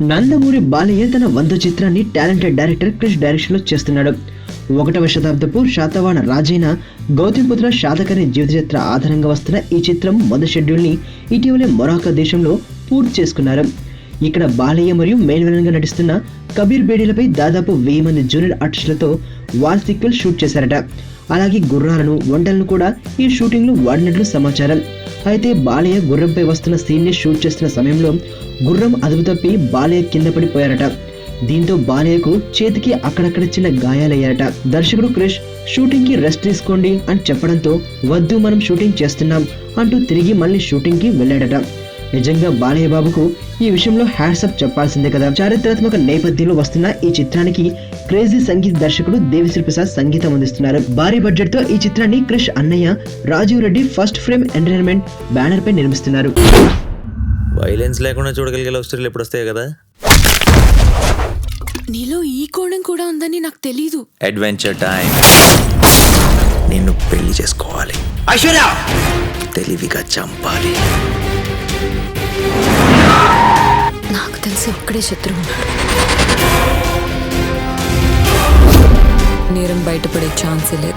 నందమూరి బాలయ్య తన 100 చిత్రాన్ని talented director Krish direction లో చేస్తున్నాడు. 1వ శతాబ్దపు శాతవాహన రాజైన గౌతమిపుత్ర శాతకర్ణి జీవిత చరిత్ర ఆధారంగా వస్తున్న ఈ చిత్రం మొదటి షెడ్యూల్ ని ఇటీవలే మొరాకో దేశంలో పూర్తి చేసుకున్నారు. ఇక్కడ బాలయ్య మరియు మెయిన్ విలన్ గా నటిస్తున్న కబీర్ బేడీలపై దాదాపు 1000 మంది జూనియర్ ఆర్టిస్టులతో వాల్ సీక్వెల్ షూట్ చేశారట. అలాగే గుర్రాలను వంటలను కూడా ఈ షూటింగ్ లో వాడినట్లు సమాచారం. అయితే బాలయ్య గుర్రంపై వస్తున్న సీన్ ని షూట్ చేస్తున్న సమయంలో గుర్రం అదుపు తప్పి బాలయ్య కింద పడిపోయారట. దీంతో బాలయ్యకు చేతికి అక్కడక్కడ చిన్న గాయాలయ్యారట. దర్శకుడు క్రిష్ షూటింగ్ కి రెస్ట్ తీసుకోండి అని చెప్పడంతో వద్దు మనం షూటింగ్ చేస్తున్నాం అంటూ తిరిగి మళ్ళీ షూటింగ్ కి వెళ్ళాడట. నిజంగా బాలయ్య బాబుకు ఈ విషయంలో హ్యాట్సప్ చెప్పాల్సిందే కదా. చారిత్రాత్మక నేపథ్యంలో వస్తున్న ఈ చిత్రానికి క్రేజీ సంగీత దర్శకుడు దేవిశ్రీ ప్రసాద్ సంగీతం అందిస్తున్నారు. భారీ బడ్జెట్ తో ఈ చిత్రాన్ని క్రిష్ అన్నయ్య Rajiv Reddy first frame entertainment banner పై నిర్మిస్తున్నారు. వైలెన్స్ లేకుండా చూడగలిగే లవ్ స్టోరీలు ఎప్పుడు వస్తాయి కదా. నీలో ఈ కోణం కూడా ఉందని నాకు తెలీదు. Adventure time. నిన్ను పెళ్లి చేసుకోవాలి, ఐశ్వర్య తెలివిగా చంపాలి. నాకు తెలిసి ఒక్కడే శత్రువు ఉన్నాడు. నేరం బయటపడే ఛాన్సే లేదు.